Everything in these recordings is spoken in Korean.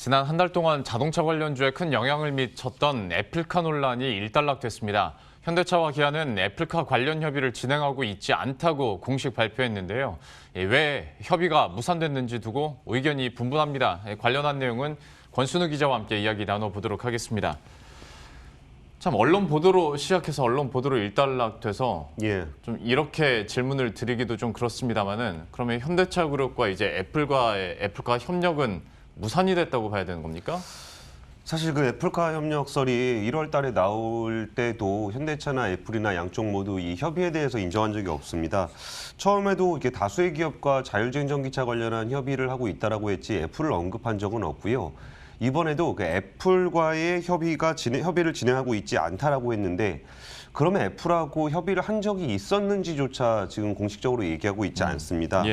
지난 한 달 동안 자동차 관련주에 큰 영향을 미쳤던 애플카 논란이 일단락됐습니다. 현대차와 기아는 애플카 관련 협의를 진행하고 있지 않다고 공식 발표했는데요. 왜 협의가 무산됐는지 두고 의견이 분분합니다. 관련한 내용은 권순우 기자와 함께 이야기 나눠보도록 하겠습니다. 참 언론 보도로 시작해서 언론 보도로 일단락돼서 좀 이렇게 질문을 드리기도 좀 그렇습니다만은 그러면 현대차 그룹과 이제 애플과 협력은 무산이 됐다고 봐야 되는 겁니까? 사실 그 애플카 협력설이 1월 달에 나올 때도 현대차나 애플이나 양쪽 모두 이 협의에 대해서 인정한 적이 없습니다. 처음에도 이렇게 다수의 기업과 자율주행 전기차 관련한 협의를 하고 있다라고 했지 애플을 언급한 적은 없고요. 이번에도 그 애플과의 협의를 진행하고 있지 않다라고 했는데 그러면 애플하고 협의를 한 적이 있었는지조차 지금 공식적으로 얘기하고 있지 않습니다.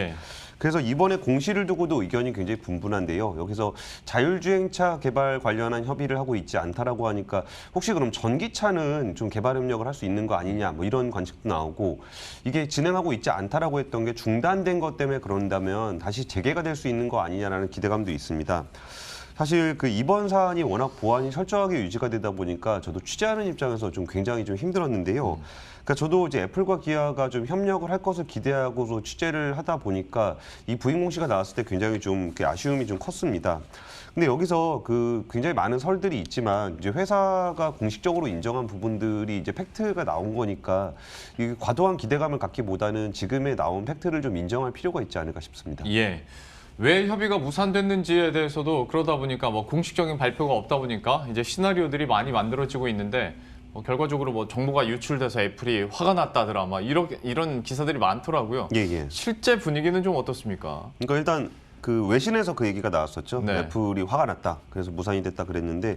그래서 이번에 공시를 두고도 의견이 굉장히 분분한데요. 여기서 자율주행차 개발 관련한 협의를 하고 있지 않다라고 하니까 혹시 그럼 전기차는 좀 개발 협력을 할 수 있는 거 아니냐 뭐 이런 관측도 나오고 이게 진행하고 있지 않다라고 했던 게 중단된 것 때문에 그런다면 다시 재개가 될 수 있는 거 아니냐라는 기대감도 있습니다. 사실 그 이번 사안이 워낙 보안이 철저하게 유지가 되다 보니까 저도 취재하는 입장에서 좀 굉장히 좀 힘들었는데요. 그러니까 저도 이제 애플과 기아가 좀 협력을 할 것을 기대하고서 취재를 하다 보니까 이 부인 공시가 나왔을 때 굉장히 좀 아쉬움이 좀 컸습니다. 근데 여기서 그 굉장히 많은 설들이 있지만 이제 회사가 공식적으로 인정한 부분들이 이제 팩트가 나온 거니까 이 과도한 기대감을 갖기보다는 지금에 나온 팩트를 좀 인정할 필요가 있지 않을까 싶습니다. 왜 협의가 무산됐는지에 대해서도 그러다 보니까 뭐 공식적인 발표가 없다 보니까 이제 시나리오들이 많이 만들어지고 있는데 결과적으로 뭐 정보가 유출돼서 애플이 화가 났다더라 막 이런 기사들이 많더라고요. 실제 분위기는 좀 어떻습니까? 그러니까 일단 그 외신에서 그 얘기가 나왔었죠. 애플이 화가 났다. 그래서 무산이 됐다 그랬는데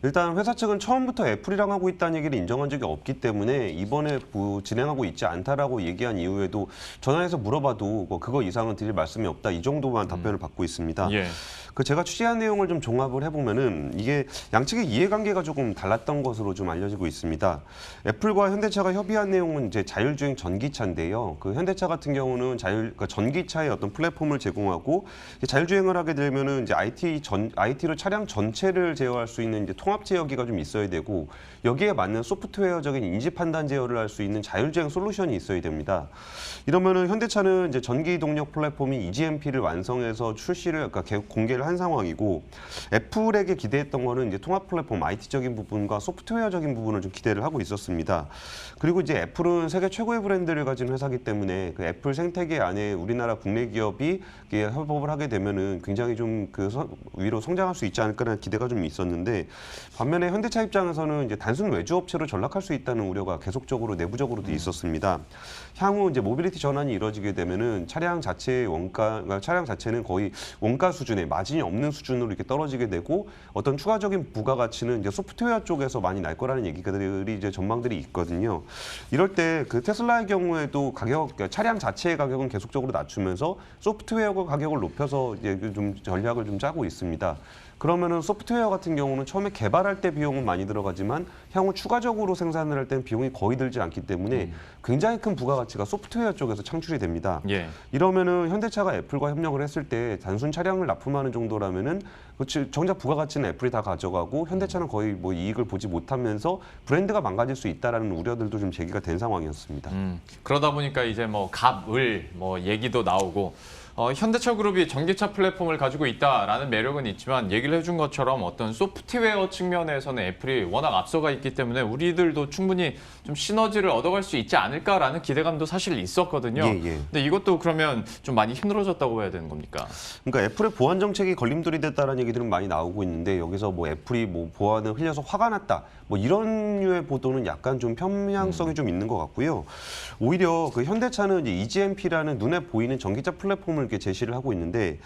일단 회사 측은 처음부터 애플이랑 하고 있다는 얘기를 인정한 적이 없기 때문에 이번에 진행하고 있지 않다라고 얘기한 이후에도 전화해서 물어봐도 그거 이상은 드릴 말씀이 없다. 이 정도만 답변을 받고 있습니다. 그 제가 취재한 내용을 좀 종합을 해보면은 이게 양측의 이해관계가 조금 달랐던 것으로 좀 알려지고 있습니다. 애플과 현대차가 협의한 내용은 이제 자율주행 전기차인데요. 그 현대차 같은 경우는 그러니까 전기차의 어떤 플랫폼을 제공하고 자율주행을 하게 되면은 이제 IT로 차량 전체를 제어할 수 있는 이제 통합 제어기가 좀 있어야 되고 여기에 맞는 소프트웨어적인 인지 판단 제어를 할 수 있는 자율주행 솔루션이 있어야 됩니다. 이러면은 현대차는 이제 전기 동력 플랫폼인 EGMP를 완성해서 그러니까 공개를 한 상황이고 애플에게 기대했던 거는 이제 통합 플랫폼 IT적인 부분과 소프트웨어적인 부분을 좀 기대를 하고 있었습니다. 그리고 이제 애플은 세계 최고의 브랜드를 가진 회사이기 때문에 그 애플 생태계 안에 우리나라 국내 기업이 협업을 하게 되면은 굉장히 좀 위로 성장할 수 있지 않을까라는 기대가 좀 있었는데 반면에 현대차 입장에서는 이제 단순 외주 업체로 전락할 수 있다는 우려가 계속적으로 내부적으로도 있었습니다. 향후 이제 모빌리티 전환이 이루어지게 되면은 차량 자체는 거의 원가 수준의 마진이 없는 수준으로 이렇게 떨어지게 되고 어떤 추가적인 부가가치는 이제 소프트웨어 쪽에서 많이 날 거라는 얘기들이 이제 전망들이 있거든요. 이럴 때 그 테슬라의 경우에도 차량 자체의 가격은 계속적으로 낮추면서 소프트웨어 가격을 높여서 이제 좀 전략을 좀 짜고 있습니다. 그러면은 소프트웨어 같은 경우는 처음에 개발할 때 비용은 많이 들어가지만 향후 추가적으로 생산을 할 때는 비용이 거의 들지 않기 때문에 굉장히 큰 부가가치가 소프트웨어 쪽에서 창출이 됩니다. 이러면은 현대차가 애플과 협력을 했을 때 단순 차량을 납품하는 정도라면은 정작 부가가치는 애플이 다 가져가고 현대차는 거의 뭐 이익을 보지 못하면서 브랜드가 망가질 수 있다라는 우려들도 좀 제기가 된 상황이었습니다. 그러다 보니까 이제 뭐 갑을 얘기도 나오고 현대차 그룹이 전기차 플랫폼을 가지고 있다라는 매력은 있지만 얘기를 해준 것처럼 어떤 소프트웨어 측면에서는 애플이 워낙 앞서가 있기 때문에 우리들도 충분히 좀 시너지를 얻어갈 수 있지 않을까라는 기대감도 사실 있었거든요. 근데 이것도 그러면 좀 많이 힘들어졌다고 봐야 되는 겁니까? 그러니까 애플의 보안 정책이 걸림돌이 됐다라는 얘기들은 많이 나오고 있는데 여기서 뭐 애플이 뭐 보안을 흘려서 화가 났다 뭐 이런 류의 보도는 약간 좀 편향성이 좀 있는 것 같고요. 오히려 그 현대차는 이제 EGMP라는 눈에 보이는 전기차 플랫폼을 이렇게 제시를 하고 있는데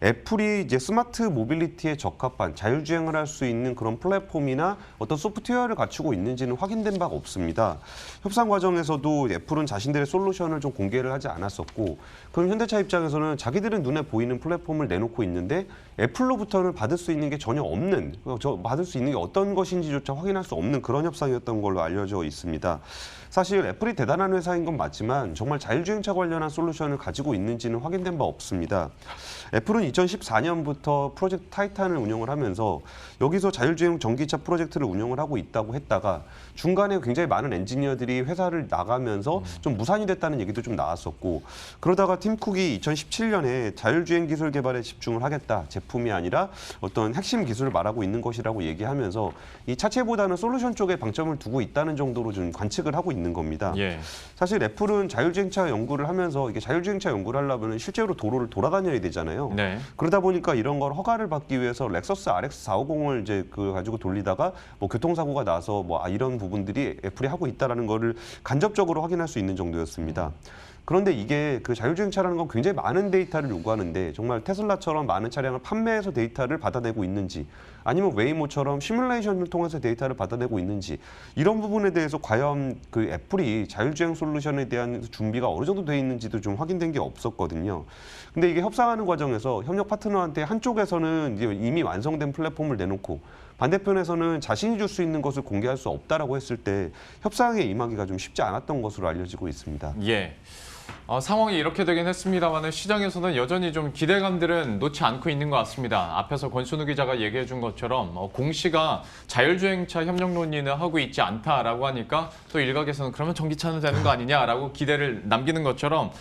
애플이 이제 스마트 모빌리티에 적합한 자율주행을 할 수 있는 그런 플랫폼이나 어떤 소프트웨어를 갖추고 있는지는 확인된 바가 없습니다. 협상 과정에서도 애플은 자신들의 솔루션을 좀 공개를 하지 않았었고 그럼 현대차 입장에서는 자기들은 눈에 보이는 플랫폼을 내놓고 있는데 애플로부터는 솔루션을 받을 수 있는 게 전혀 없는, 받을 수 있는 게 어떤 것인지조차 확인할 수 없는 그런 협상이었던 걸로 알려져 있습니다. 사실 애플이 대단한 회사인 건 맞지만 정말 자율주행차 관련한 솔루션을 가지고 있는지는 확인된 바 없습니다. 애플은 2014년부터 프로젝트 타이탄을 운영을 하면서 여기서 자율주행 전기차 프로젝트를 운영을 하고 있다고 했다가 중간에 굉장히 많은 엔지니어들이 회사를 나가면서 좀 무산이 됐다는 얘기도 좀 나왔었고, 그러다가 팀 쿡이 2017년에 자율주행 기술 개발에 집중을 하겠다, 제품이 아니라 어떤 핵심 기술을 말하고 있는 것이라고 얘기하면서 이 차체보다는 솔루션 쪽에 방점을 두고 있다는 정도로 좀 관측을 하고 있는 겁니다. 예. 사실 애플은 자율주행차 연구를 하면서 이게 자율주행차 연구를 하려면 실제로 도로를 돌아다녀야 되잖아요. 네. 그러다 보니까 이런 걸 허가를 받기 위해서 렉서스 RX 450을 이제 가지고 돌리다가 뭐 교통사고가 나서 이런 부분들이 애플이 하고 있다라는 거를 간접적으로 확인할 수 있는 정도였습니다. 그런데 이게 그 자율주행차라는 건 굉장히 많은 데이터를 요구하는데 정말 테슬라처럼 많은 차량을 판매해서 데이터를 받아내고 있는지, 아니면 웨이모처럼 시뮬레이션을 통해서 데이터를 받아내고 있는지, 이런 부분에 대해서 과연 그 애플이 자율주행 솔루션에 대한 준비가 어느 정도 돼 있는지도 좀 확인된 게 없었거든요. 근데 이게 협상하는 과정에서 협력 파트너한테 한쪽에서는 이제 이미 완성된 플랫폼을 내놓고 반대편에서는 자신이 줄 수 있는 것을 공개할 수 없다라고 했을 때 협상에 임하기가 좀 쉽지 않았던 것으로 알려지고 있습니다. 예. 상황이 이렇게 되긴 했습니다만 시장에서는 여전히 좀 기대감들은 놓지 않고 있는 것 같습니다. 앞에서 권순우 기자가 얘기해 준 것처럼 공시가 자율주행차 협력 논의는 하고 있지 않다라고 하니까 또 일각에서는 그러면 전기차는 되는 거 아니냐라고 기대를 남기는 것처럼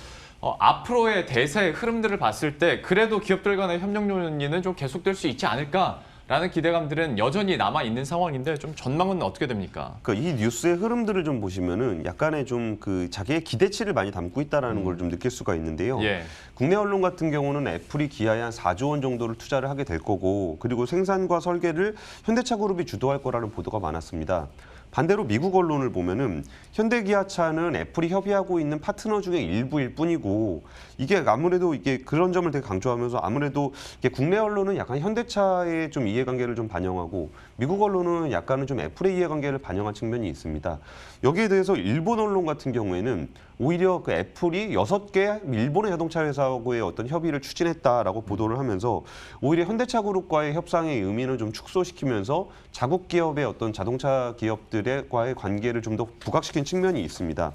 앞으로의 대세의 흐름들을 봤을 때 그래도 기업들 간의 협력 논의는 좀 계속될 수 있지 않을까? 라는 기대감들은 여전히 남아있는 상황인데 좀 전망은 어떻게 됩니까? 그러니까 이 뉴스의 흐름들을 좀 보시면은 약간의 좀 그 자기의 기대치를 많이 담고 있다라는 걸 좀 느낄 수가 있는데요. 예. 국내 언론 같은 경우는 애플이 기아에 한 4조 원 정도를 투자를 하게 될 거고, 그리고 생산과 설계를 현대차 그룹이 주도할 거라는 보도가 많았습니다. 반대로 미국 언론을 보면은 현대기아차는 애플이 협의하고 있는 파트너 중에 일부일 뿐이고, 이게 아무래도 이게 그런 점을 되게 강조하면서 아무래도 이게 국내 언론은 약간 현대차의 좀 이해관계를 좀 반영하고 미국 언론은 약간은 좀 애플의 이해관계를 반영한 측면이 있습니다. 여기에 대해서 일본 언론 같은 경우에는 오히려 그 애플이 6개 일본의 자동차 회사하고의 어떤 협의를 추진했다라고 보도를 하면서 오히려 현대차 그룹과의 협상의 의미는 좀 축소시키면서 자국 기업의 어떤 자동차 기업들과의 관계를 좀 더 부각시킨 측면이 있습니다.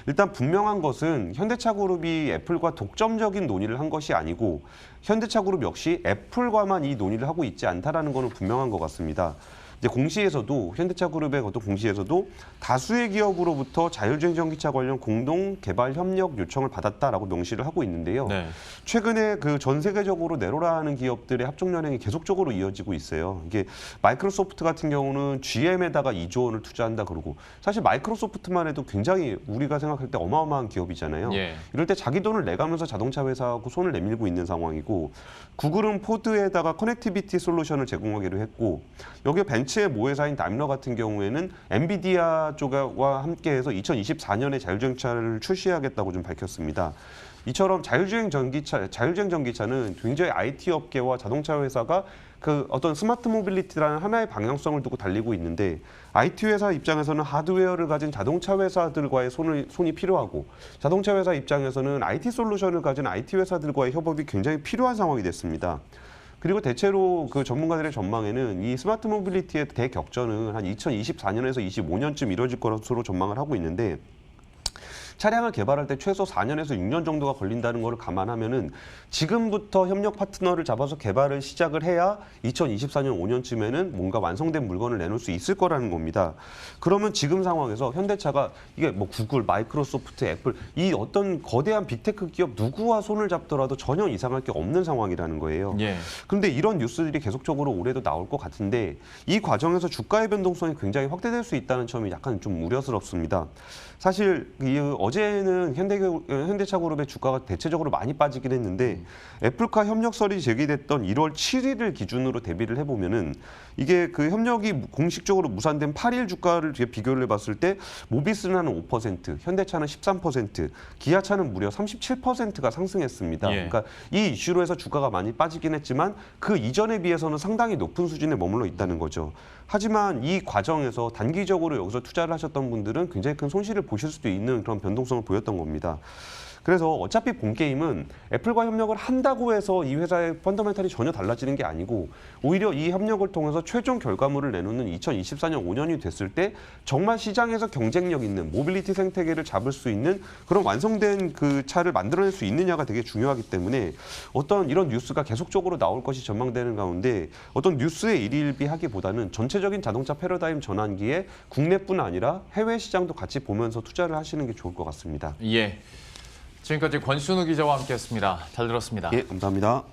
일단 분명한 것은 현대차 그룹이 애플과 독점적인 논의를 한 것이 아니고 현대차 그룹 역시 애플과만 이 논의를 하고 있지 않다라는 것은 분명한 것 같습니다. 이제 공시에서도 현대차 그룹의 어떤 공시에서도 다수의 기업으로부터 자율주행 전기차 관련 공동 개발 협력 요청을 받았다라고 명시를 하고 있는데요. 네. 최근에 그 전 세계적으로 네로라는 기업들의 합종 연행이 계속적으로 이어지고 있어요. 이게 마이크로소프트 같은 경우는 GM에다가 2조 원을 투자한다 그러고, 사실 마이크로소프트만 해도 굉장히 우리가 생각할 때 어마어마한 기업이잖아요. 예. 이럴 때 자기 돈을 내가면서 자동차 회사하고 손을 내밀고 있는 상황이고, 구글은 포드에다가 커넥티비티 솔루션을 제공하기로 했고, 여기에 벤츠의 모회사인 다임러 같은 경우에는 엔비디아 쪽과 함께해서 2024년에 자율주행차를 출시하겠다고 좀 밝혔습니다. 이처럼 자율주행 전기차는 굉장히 IT 업계와 자동차 회사가 그 어떤 스마트 모빌리티라는 하나의 방향성을 두고 달리고 있는데, IT 회사 입장에서는 하드웨어를 가진 자동차 회사들과의 손이 필요하고, 자동차 회사 입장에서는 IT 솔루션을 가진 IT 회사들과의 협업이 굉장히 필요한 상황이 됐습니다. 그리고 대체로 그 전문가들의 전망에는 이 스마트 모빌리티의 대격전은 한 2024년에서 25년쯤 이뤄질 것으로 전망을 하고 있는데, 차량을 개발할 때 최소 4년에서 6년 정도가 걸린다는 것을 감안하면은 지금부터 협력 파트너를 잡아서 개발을 시작을 해야 2024년 5년쯤에는 뭔가 완성된 물건을 내놓을 수 있을 거라는 겁니다. 그러면 지금 상황에서 현대차가 이게 뭐 구글, 마이크로소프트, 애플 이 어떤 거대한 빅테크 기업 누구와 손을 잡더라도 전혀 이상할 게 없는 상황이라는 거예요. 예. 그런데 이런 뉴스들이 계속적으로 올해도 나올 것 같은데 이 과정에서 주가의 변동성이 굉장히 확대될 수 있다는 점이 약간 좀 우려스럽습니다. 사실 어제는 현대차 그룹의 주가가 대체적으로 많이 빠지긴 했는데 애플카 협력설이 제기됐던 1월 7일을 기준으로 대비를 해보면은 이게 그 협력이 공식적으로 무산된 8일 주가를 비교를 해봤을 때 모비스는 한 5%, 현대차는 13%, 기아차는 무려 37%가 상승했습니다. 예. 그러니까 이 이슈로 해서 주가가 많이 빠지긴 했지만 그 이전에 비해서는 상당히 높은 수준에 머물러 있다는 거죠. 하지만 이 과정에서 단기적으로 여기서 투자를 하셨던 분들은 굉장히 큰 손실을 보실 수도 있는 그런 변동성을 보였던 겁니다. 그래서 어차피 본 게임은 애플과 협력을 한다고 해서 이 회사의 펀더멘탈이 전혀 달라지는 게 아니고 오히려 이 협력을 통해서 최종 결과물을 내놓는 2024년 5년이 됐을 때 정말 시장에서 경쟁력 있는 모빌리티 생태계를 잡을 수 있는 그런 완성된 그 차를 만들어낼 수 있느냐가 되게 중요하기 때문에 어떤 이런 뉴스가 계속적으로 나올 것이 전망되는 가운데 어떤 뉴스에 일일비하기보다는 전체적인 자동차 패러다임 전환기에 국내뿐 아니라 해외 시장도 같이 보면서 투자를 하시는 게 좋을 것 같습니다. 예. 지금까지 권순우 기자와 함께했습니다. 잘 들었습니다. 예, 감사합니다.